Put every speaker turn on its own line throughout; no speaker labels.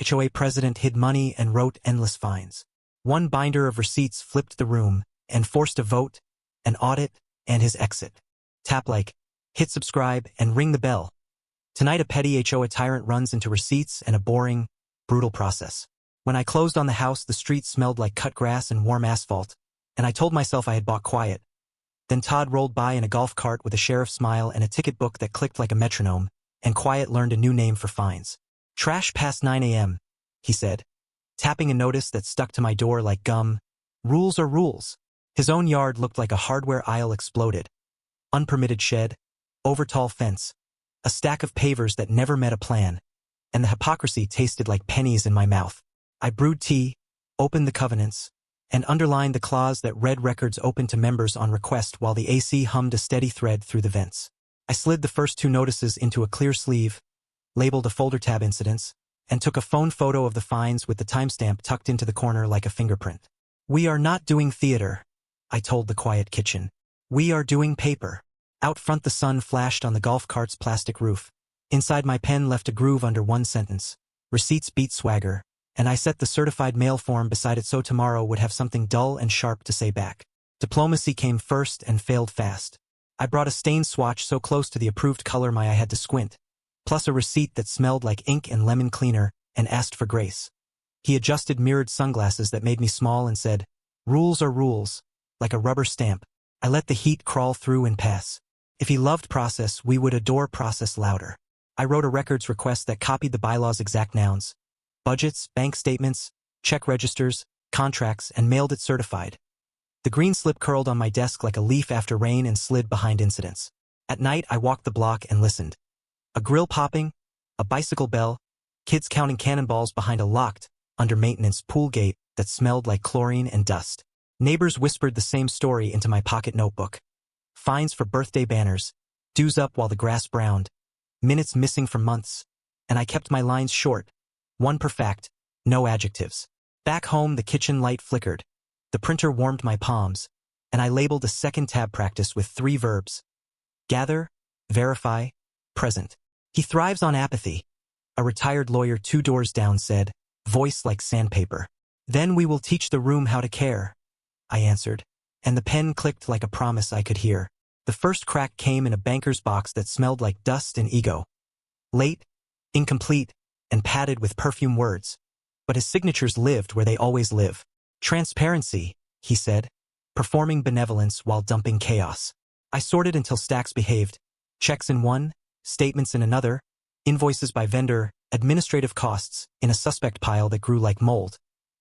HOA president hid money and wrote endless fines. One binder of receipts flipped the room and forced a vote, an audit, and his exit. Tap like, hit subscribe, and ring the bell. Tonight a petty HOA tyrant runs into receipts and a boring, brutal process. When I closed on the house, the street smelled like cut grass and warm asphalt, and I told myself I had bought quiet. Then Todd rolled by in a golf cart with a sheriff's smile and a ticket book that clicked like a metronome, and quiet learned a new name for fines. Trash past 9 a.m., he said, tapping a notice that stuck to my door like gum. Rules are rules. His own yard looked like a hardware aisle exploded. Unpermitted shed, overtall fence, a stack of pavers that never met a plan, and the hypocrisy tasted like pennies in my mouth. I brewed tea, opened the covenants, and underlined the clause that read records open to members on request while the AC hummed a steady thread through the vents. I slid the first two notices into a clear sleeve, labeled a folder tab incidents, and took a phone photo of the fines with the timestamp tucked into the corner like a fingerprint. We are not doing theater, I told the quiet kitchen. We are doing paper. Out front the sun flashed on the golf cart's plastic roof. Inside my pen left a groove under one sentence. Receipts beat swagger, and I set the certified mail form beside it so tomorrow would have something dull and sharp to say back. Diplomacy came first and failed fast. I brought a stained swatch so close to the approved color my eye had to squint, plus a receipt that smelled like ink and lemon cleaner, and asked for grace. He adjusted mirrored sunglasses that made me small and said, "Rules are rules," like a rubber stamp. I let the heat crawl through and pass. If he loved process, we would adore process louder. I wrote a records request that copied the bylaws' exact nouns, budgets, bank statements, check registers, contracts, and mailed it certified. The green slip curled on my desk like a leaf after rain and slid behind incidents. At night, I walked the block and listened. A grill popping, a bicycle bell, kids counting cannonballs behind a locked, under-maintenance pool gate that smelled like chlorine and dust. Neighbors whispered the same story into my pocket notebook. Fines for birthday banners, dues up while the grass browned, minutes missing for months, and I kept my lines short, one per fact, no adjectives. Back home, the kitchen light flickered. The printer warmed my palms, and I labeled a second tab practice with 3 verbs. Gather, verify, present. He thrives on apathy. A retired lawyer 2 doors down said, voice like sandpaper. Then we will teach the room how to care, I answered, and the pen clicked like a promise I could hear. The first crack came in a banker's box that smelled like dust and ego. Late, incomplete, and padded with perfume words. But his signatures lived where they always live. Transparency, he said, performing benevolence while dumping chaos. I sorted until stacks behaved. Checks in one, statements in another, invoices by vendor, administrative costs in a suspect pile that grew like mold,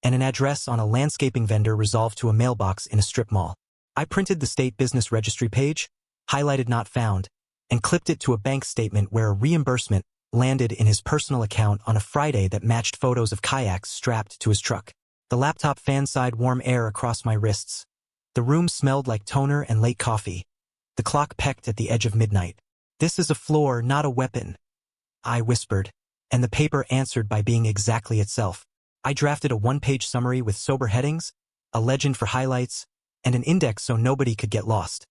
and an address on a landscaping vendor resolved to a mailbox in a strip mall. I printed the state business registry page, highlighted not found, and clipped it to a bank statement where a reimbursement landed in his personal account on a Friday that matched photos of kayaks strapped to his truck. The laptop fan sighed warm air across my wrists. The room smelled like toner and late coffee. The clock pecked at the edge of midnight. This is a floor, not a weapon, I whispered, and the paper answered by being exactly itself. I drafted a 1-page summary with sober headings, a legend for highlights, and an index so nobody could get lost.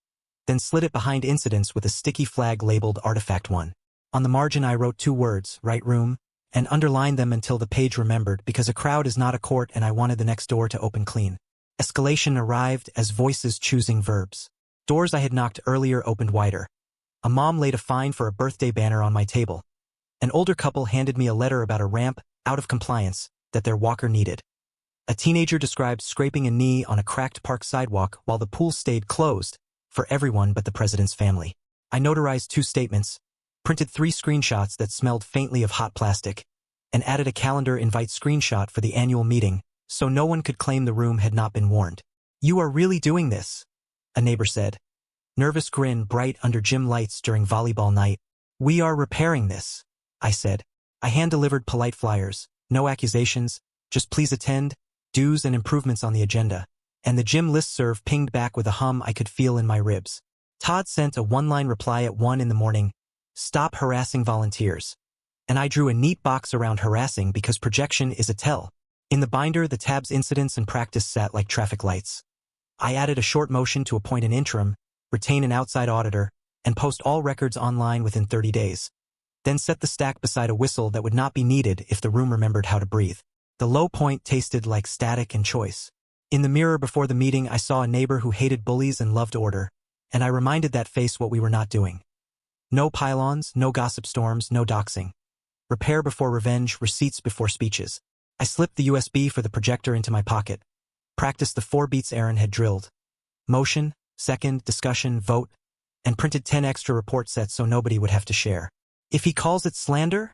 Then slid it behind incidents with a sticky flag labeled Artifact 1. On the margin I wrote 2 words, right room, and underlined them until the page remembered because a crowd is not a court and I wanted the next door to open clean. Escalation arrived as voices choosing verbs. Doors I had knocked earlier opened wider. A mom laid a fine for a birthday banner on my table. An older couple handed me a letter about a ramp, out of compliance, that their walker needed. A teenager described scraping a knee on a cracked park sidewalk while the pool stayed closed, for everyone but the president's family. I notarized 2 statements, printed 3 screenshots that smelled faintly of hot plastic, and added a calendar invite screenshot for the annual meeting, so no one could claim the room had not been warned. You are really doing this, a neighbor said. Nervous grin bright under gym lights during volleyball night. We are repairing this, I said. I hand-delivered polite flyers, no accusations, just please attend, dues and improvements on the agenda, and the gym listserv pinged back with a hum I could feel in my ribs. Todd sent a 1-line reply at 1 in the morning, stop harassing volunteers. And I drew a neat box around harassing because projection is a tell. In the binder, the tabs incidents and practice sat like traffic lights. I added a short motion to appoint an interim, retain an outside auditor, and post all records online within 30 days. then set the stack beside a whistle that would not be needed if the room remembered how to breathe. The low point tasted like static and choice. In the mirror before the meeting, I saw a neighbor who hated bullies and loved order, and I reminded that face what we were not doing. No pylons, no gossip storms, no doxing. Repair before revenge, receipts before speeches. I slipped the USB for the projector into my pocket, practiced the 4 beats Aaron had drilled. Motion, second, discussion, vote, and printed 10 extra report sets so nobody would have to share. If he calls it slander?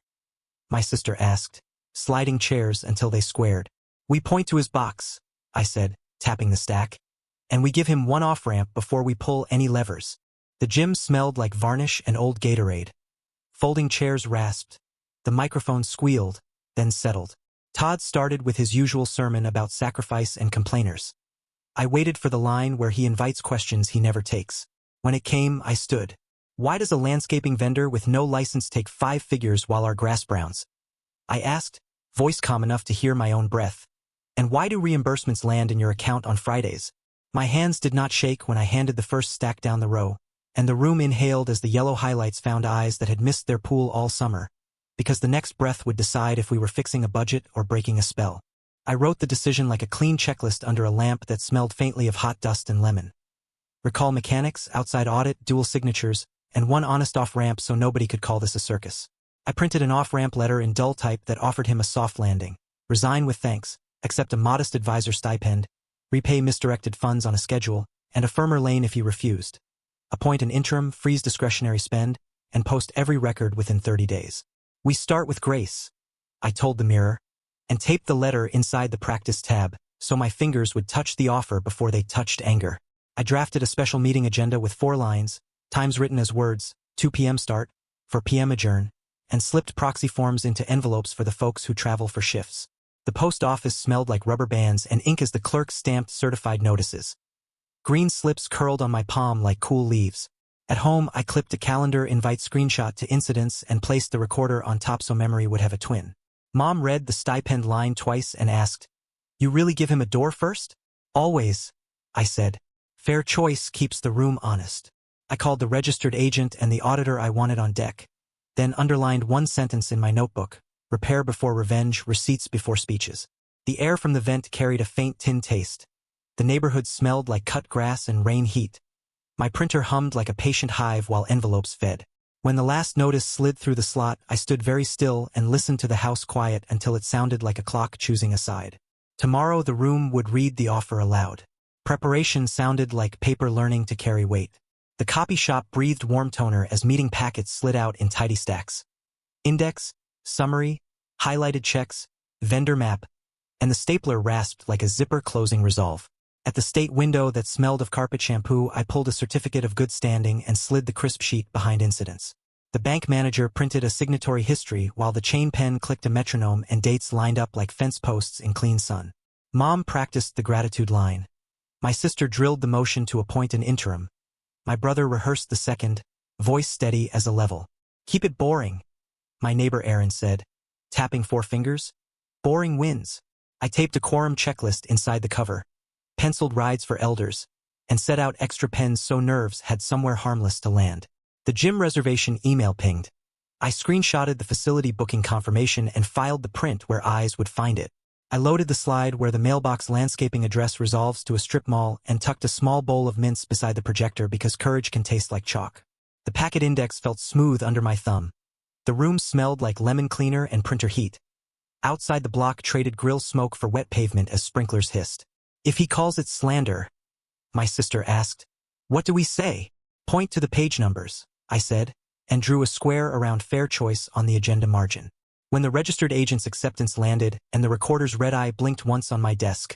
My sister asked, sliding chairs until they squared. We point to his box, I said, tapping the stack, and we give him one off-ramp before we pull any levers. The gym smelled like varnish and old Gatorade. Folding chairs rasped. The microphone squealed, then settled. Todd started with his usual sermon about sacrifice and complainers. I waited for the line where he invites questions he never takes. When it came, I stood. Why does a landscaping vendor with no license take 5 figures while our grass browns? I asked, voice calm enough to hear my own breath. And why do reimbursements land in your account on Fridays? My hands did not shake when I handed the first stack down the row, and the room inhaled as the yellow highlights found eyes that had missed their pool all summer, because the next breath would decide if we were fixing a budget or breaking a spell. I wrote the decision like a clean checklist under a lamp that smelled faintly of hot dust and lemon. Recall mechanics, outside audit, dual signatures, and one honest off-ramp so nobody could call this a circus. I printed an off-ramp letter in dull type that offered him a soft landing. Resign with thanks, accept a modest advisor stipend, repay misdirected funds on a schedule, and a firmer lane if he refused. Appoint an interim, freeze discretionary spend, and post every record within 30 days. We start with grace, I told the mirror, and taped the letter inside the practice tab so my fingers would touch the offer before they touched anger. I drafted a special meeting agenda with 4 lines, times written as words, 2 p.m. start, 4 p.m. adjourn, and slipped proxy forms into envelopes for the folks who travel for shifts. The post office smelled like rubber bands and ink as the clerk stamped certified notices. Green slips curled on my palm like cool leaves. At home, I clipped a calendar invite screenshot to incidents and placed the recorder on top so memory would have a twin. Mom read the stipend line twice and asked, "You really give him a door first?" "Always," I said. Fair choice keeps the room honest. I called the registered agent and the auditor I wanted on deck, then underlined one sentence in my notebook: repair before revenge, receipts before speeches. The air from the vent carried a faint tin taste. The neighborhood smelled like cut grass and rain heat. My printer hummed like a patient hive while envelopes fed. When the last notice slid through the slot, I stood very still and listened to the house quiet until it sounded like a clock choosing a side. Tomorrow the room would read the offer aloud. Preparation sounded like paper learning to carry weight. The copy shop breathed warm toner as meeting packets slid out in tidy stacks. Index, summary, highlighted checks, vendor map, and the stapler rasped like a zipper closing resolve. At the state window that smelled of carpet shampoo, I pulled a certificate of good standing and slid the crisp sheet behind incidents. The bank manager printed a signatory history while the chain pen clicked a metronome and dates lined up like fence posts in clean sun. Mom practiced the gratitude line. My sister drilled the motion to appoint an interim. My brother rehearsed the second, voice steady as a level. "Keep it boring," my neighbor Aaron said, tapping 4 fingers. "Boring wins." I taped a quorum checklist inside the cover, penciled rides for elders, and set out extra pens so nerves had somewhere harmless to land. The gym reservation email pinged. I screenshotted the facility booking confirmation and filed the print where eyes would find it. I loaded the slide where the mailbox landscaping address resolves to a strip mall and tucked a small bowl of mints beside the projector because courage can taste like chalk. The packet index felt smooth under my thumb. The room smelled like lemon cleaner and printer heat. Outside the block traded grill smoke for wet pavement as sprinklers hissed. "If he calls it slander," my sister asked, "what do we say?" "Point to the page numbers," I said, and drew a square around fair choice on the agenda margin. When the registered agent's acceptance landed and the recorder's red eye blinked once on my desk,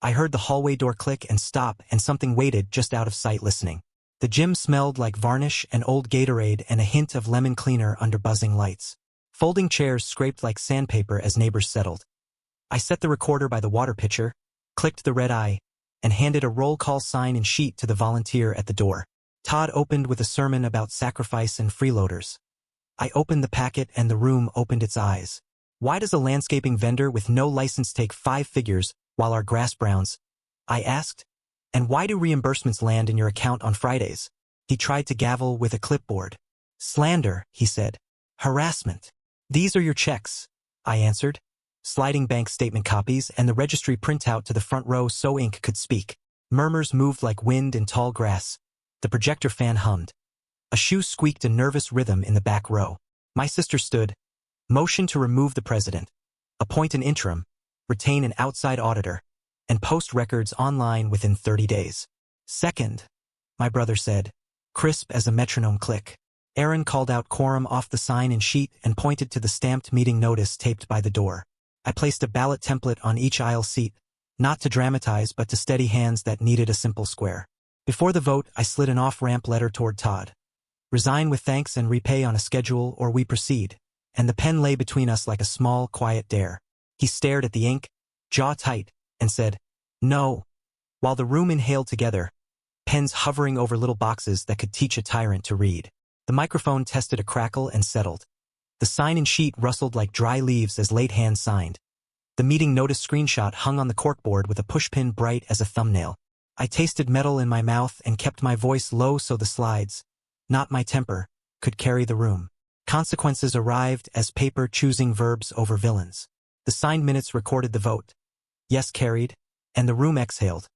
I heard the hallway door click and stop, and something waited just out of sight listening. The gym smelled like varnish and old Gatorade and a hint of lemon cleaner under buzzing lights. Folding chairs scraped like sandpaper as neighbors settled. I set the recorder by the water pitcher, clicked the red eye, and handed a roll call sign and sheet to the volunteer at the door. Todd opened with a sermon about sacrifice and freeloaders. I opened the packet and the room opened its eyes. "Why does a landscaping vendor with no license take 5 figures while our grass browns?" I asked. "And why do reimbursements land in your account on Fridays?" He tried to gavel with a clipboard. "Slander," he said. Harassment. These are your checks, I answered, sliding bank statement copies and the registry printout to the front row so ink could speak. Murmurs moved like wind in tall grass. The projector fan hummed. A shoe squeaked a nervous rhythm in the back row. My sister stood. Motion to remove the president. Appoint an interim. Retain an outside auditor. And post records online within 30 days. Second, my brother said, crisp as a metronome click. Aaron called out quorum off the sign-in sheet and pointed to the stamped meeting notice taped by the door. I placed a ballot template on each aisle seat, not to dramatize but to steady hands that needed a simple square. Before the vote, I slid an off-ramp letter toward Todd. Resign with thanks and repay on a schedule or we proceed. And the pen lay between us like a small, quiet dare. He stared at the ink, jaw tight, and said, no. While the room inhaled together, pens hovering over little boxes that could teach a tyrant to read. The microphone tested a crackle and settled. The sign-in sheet rustled like dry leaves as late hands signed. The meeting notice screenshot hung on the corkboard with a pushpin bright as a thumbnail. I tasted metal in my mouth and kept my voice low so the slides, not my temper, could carry the room. Consequences arrived as paper choosing verbs over villains. The signed minutes recorded the vote. Yes carried, and the room exhaled.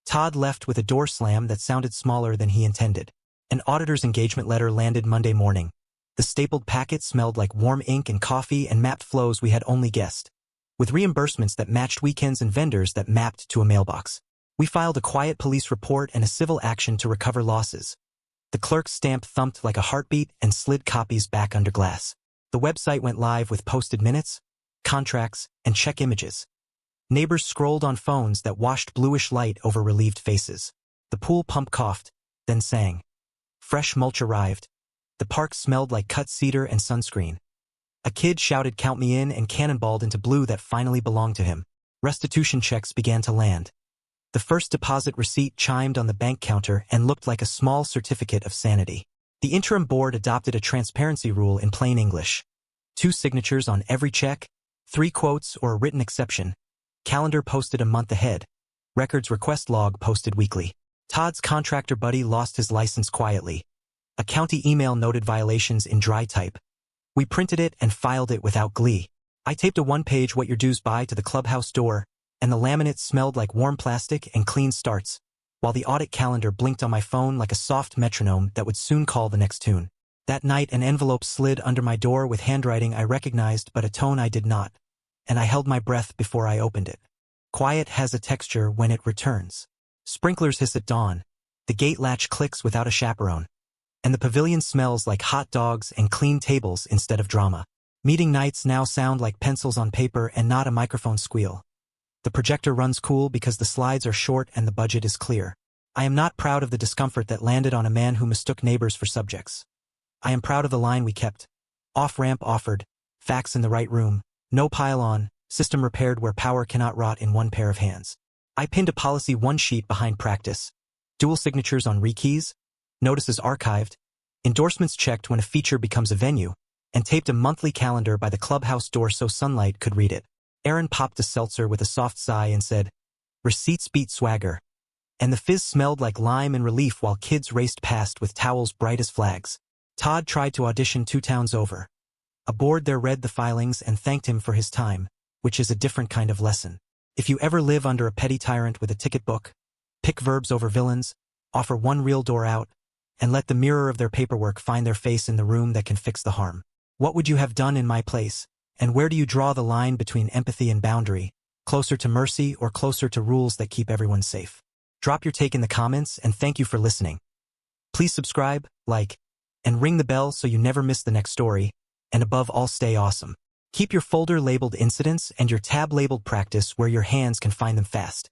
Todd left with a door slam that sounded smaller than he intended. An auditor's engagement letter landed Monday morning. The stapled packet smelled like warm ink and coffee and mapped flows we had only guessed, with reimbursements that matched weekends and vendors that mapped to a mailbox. We filed a quiet police report and a civil action to recover losses. The clerk's stamp thumped like a heartbeat and slid copies back under glass. The website went live with posted minutes, contracts, and check images. Neighbors scrolled on phones that washed bluish light over relieved faces. The pool pump coughed, then sang. Fresh mulch arrived. The park smelled like cut cedar and sunscreen. A kid shouted count me in and cannonballed into blue that finally belonged to him. Restitution checks began to land. The first deposit receipt chimed on the bank counter and looked like a small certificate of sanity. The interim board adopted a transparency rule in plain English. 2 signatures on every check, 3 quotes or a written exception. Calendar posted a month ahead. Records request log posted weekly. Todd's contractor buddy lost his license quietly. A county email noted violations in dry type. We printed it and filed it without glee. I taped a 1-page what your dues by to the clubhouse door, and the laminate smelled like warm plastic and clean starts, while the audit calendar blinked on my phone like a soft metronome that would soon call the next tune. That night an envelope slid under my door with handwriting I recognized but a tone I did not, and I held my breath before I opened it. Quiet has a texture when it returns. Sprinklers hiss at dawn. The gate latch clicks without a chaperone. And the pavilion smells like hot dogs and clean tables instead of drama. Meeting nights now sound like pencils on paper and not a microphone squeal. The projector runs cool because the slides are short and the budget is clear. I am not proud of the discomfort that landed on a man who mistook neighbors for subjects. I am proud of the line we kept. Off-ramp offered, facts in the right room, no pile-on, system repaired where power cannot rot in one pair of hands. I pinned a policy 1 sheet behind practice. Dual signatures on rekeys, notices archived, endorsements checked when a feature becomes a venue, and taped a monthly calendar by the clubhouse door so sunlight could read it. Aaron popped a seltzer with a soft sigh and said, receipts beat swagger. And the fizz smelled like lime and relief while kids raced past with towels bright as flags. Todd tried to audition 2 towns over. A board there read the filings and thanked him for his time, which is a different kind of lesson. If you ever live under a petty tyrant with a ticket book, pick verbs over villains, offer 1 real door out, and let the mirror of their paperwork find their face in the room that can fix the harm. What would you have done in my place? And where do you draw the line between empathy and boundary, closer to mercy or closer to rules that keep everyone safe? Drop your take in the comments and thank you for listening. Please subscribe, like, and ring the bell so you never miss the next story, and above all stay awesome. Keep your folder labeled incidents and your tab labeled practice where your hands can find them fast.